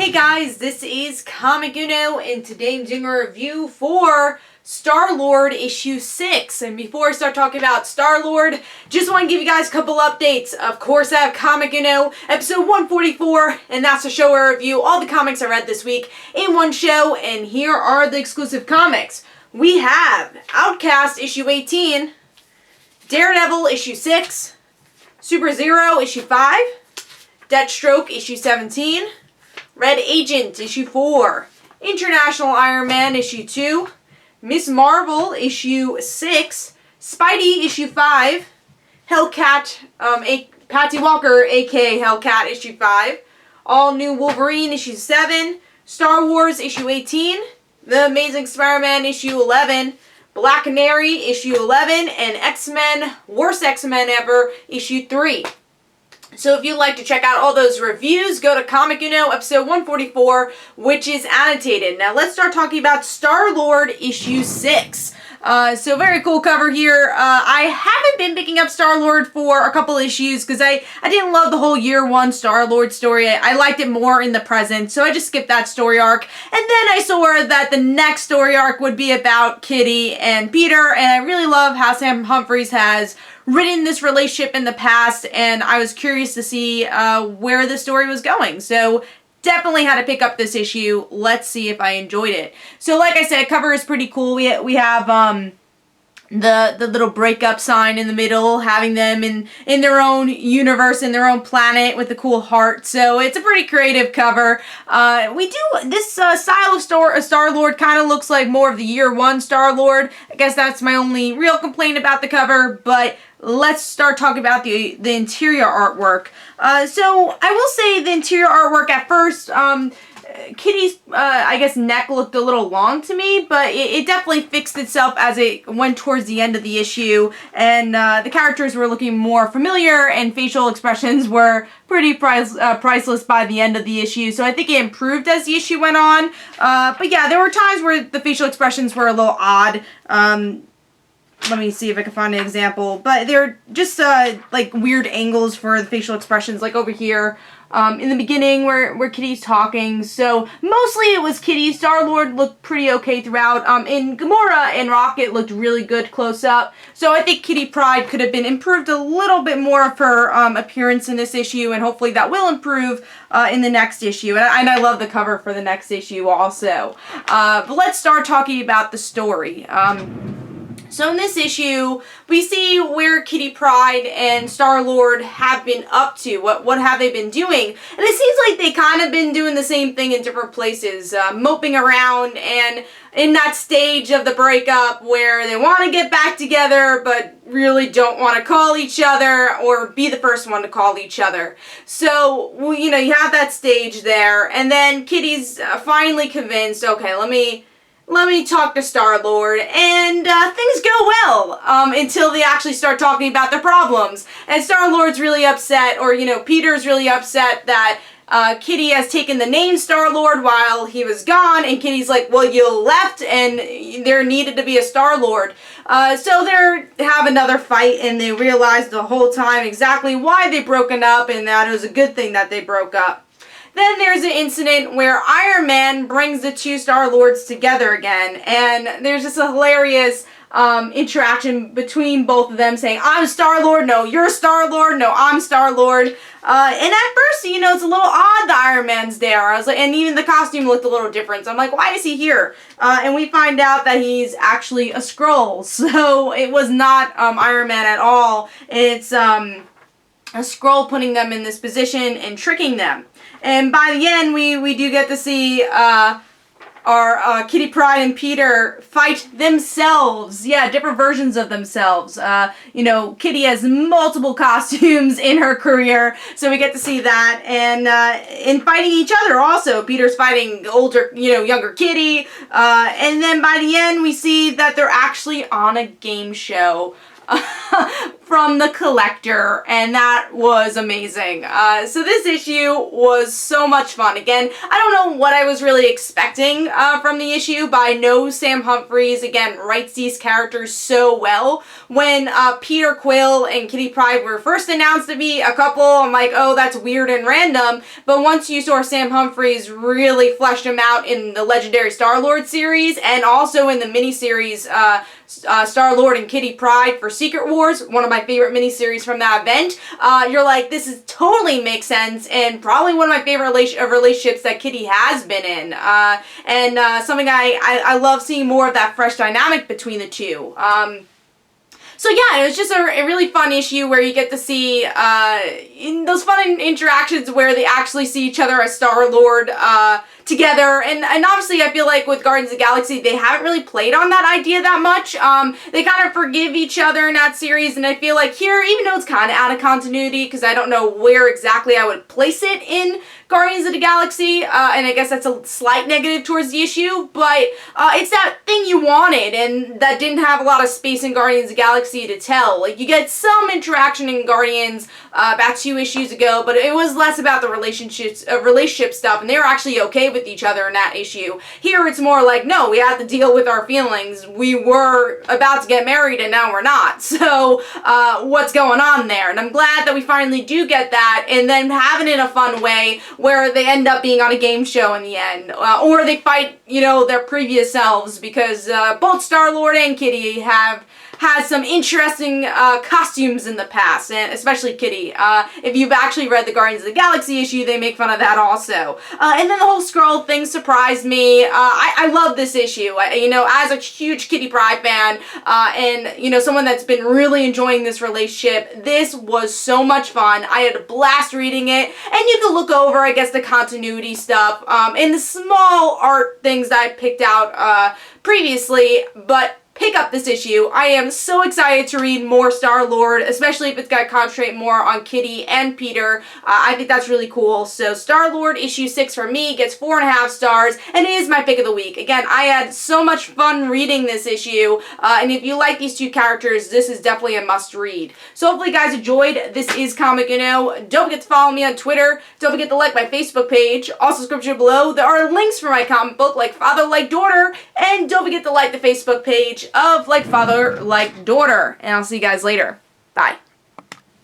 Hey guys, this is Comic Uno, and today I'm doing a review for Star-Lord issue 6. And before I start talking about Star-Lord, just want to give you guys a couple updates. Of course, I have Comic Uno, episode 144, and that's the show I review all the comics I read this week in one show, and here are the exclusive comics. We have Outcast issue 18, Daredevil issue 6, Super Zero issue 5, Deathstroke issue 17, Red Agent issue 4, International Iron Man issue 2, Miss Marvel issue 6, Spidey issue 5, Hellcat, Patsy Walker aka Hellcat issue 5, All New Wolverine issue 7, Star Wars issue 18, The Amazing Spider-Man issue 11, Black Canary issue 11, and X-Men, Worst X-Men Ever issue 3. So if you'd like to check out all those reviews, go to Comic Uno episode 144, which is annotated. Now let's start talking about Star-Lord issue 6. So very cool cover here. I haven't been picking up Star-Lord for a couple issues because I didn't love the whole year one Star-Lord story. I liked it more in the present, so I just skipped that story arc. And then I saw that the next story arc would be about Kitty and Peter, and I really love how Sam Humphries has written this relationship in the past, and I was curious to see where the story was going. So definitely had to pick up this issue. Let's see if I enjoyed it. So like I said, cover is pretty cool. We have the little breakup sign in the middle, having them in their own universe, in their own planet with a cool heart. So it's a pretty creative cover. This style of Star-Lord kind of looks like more of the year one Star-Lord. I guess that's my only real complaint about the cover, but let's start talking about the interior artwork. So I will say the interior artwork at first, Kitty's, I guess, neck looked a little long to me, but it definitely fixed itself as it went towards the end of the issue, and the characters were looking more familiar, and facial expressions were pretty priceless by the end of the issue, so I think it improved as the issue went on. But yeah, there were times where the facial expressions were a little odd. Let me see if I can find an example. But they're just like weird angles for the facial expressions, like over here in the beginning where Kitty's talking. So mostly it was Kitty. Star-Lord looked pretty okay throughout. In Gamora and Rocket looked really good close up. So I think Kitty Pryde could have been improved a little bit more of her appearance in this issue, and hopefully that will improve in the next issue. And I love the cover for the next issue also. But let's start talking about the story. So in this issue, we see where Kitty Pryde and Star-Lord have been up to. What have they been doing? And it seems like they kind of been doing the same thing in different places, moping around, and in that stage of the breakup where they want to get back together but really don't want to call each other or be the first one to call each other. So, you know, you have that stage there, and then Kitty's finally convinced, okay, let me talk to Star-Lord, and things go well until they actually start talking about their problems. And Star-Lord's really upset, or, you know, Peter's really upset that Kitty has taken the name Star-Lord while he was gone, and Kitty's like, well, you left, and there needed to be a Star-Lord. So they have another fight, and they realize the whole time exactly why they broken up, and that it was a good thing that they broke up. Then there's an incident where Iron Man brings the two Star-Lords together again, and there's just a hilarious interaction between both of them saying, I'm Star-Lord, no, you're Star-Lord, no, I'm Star-Lord. And at first, you know, it's a little odd that Iron Man's there. I was like, and even the costume looked a little different, so I'm like, why is he here? And we find out that he's actually a Skrull, so it was not Iron Man at all. It's a Skrull putting them in this position and tricking them. And by the end, we do get to see our Kitty Pryde and Peter fight themselves. Yeah, different versions of themselves. You know, Kitty has multiple costumes in her career, so we get to see that. And in fighting each other also. Peter's fighting older, you know, younger Kitty. And then by the end, we see that they're actually on a game show. from the Collector, and that was amazing. So this issue was so much fun. Again, I don't know what I was really expecting from the issue, but I know Sam Humphries, again, writes these characters so well. When Peter Quill and Kitty Pryde were first announced to be a couple, I'm like, oh, that's weird and random. But once you saw Sam Humphries really flesh him out in the Legendary Star-Lord series, and also in the miniseries Star-Lord and Kitty Pryde for Secret Wars, one of my favorite miniseries from that event, you're like, this is totally makes sense, and probably one of my favorite relationships that Kitty has been in, and something I love seeing more of that fresh dynamic between the two. So yeah, it was just a really fun issue where you get to see in those fun interactions where they actually see each other as Star-Lord together, and obviously I feel like with Guardians of the Galaxy they haven't really played on that idea that much. They kind of forgive each other in that series, and I feel like here, even though it's kind of out of continuity because I don't know where exactly I would place it in Guardians of the Galaxy, and I guess that's a slight negative towards the issue, but it's that thing you wanted and that didn't have a lot of space in Guardians of the Galaxy to tell. Like, you get some interaction in Guardians about 2 issues ago, but it was less about the relationship stuff, and they were actually okay with each other in that issue. Here it's more like, no, we have to deal with our feelings. We were about to get married and now we're not. So what's going on there? And I'm glad that we finally do get that, and then having it in a fun way where they end up being on a game show in the end, or they fight, you know, their previous selves, because both Star-Lord and Kitty have had some interesting costumes in the past, and especially Kitty. If you've actually read the Guardians of the Galaxy issue, they make fun of that also. And then the whole Skrull thing surprised me. I love this issue. You know, as a huge Kitty Pryde fan, and, you know, someone that's been really enjoying this relationship, this was so much fun. I had a blast reading it, and you can look over, I guess, the continuity stuff, and the small art things that I picked out previously, but pick up this issue. I am so excited to read more Star-Lord, especially if it's got to concentrate more on Kitty and Peter. I think that's really cool. So Star-Lord issue 6 for me gets 4.5 stars, and it is my pick of the week. Again, I had so much fun reading this issue, and if you like these 2 characters, this is definitely a must-read. So hopefully you guys enjoyed. This is Comic Uno. Don't forget to follow me on Twitter. Don't forget to like my Facebook page. Also, description below, there are links for my comic book, Like Father, Like Daughter, and don't forget to like the Facebook page of Like Father, Like Daughter. And I'll see you guys later. Bye.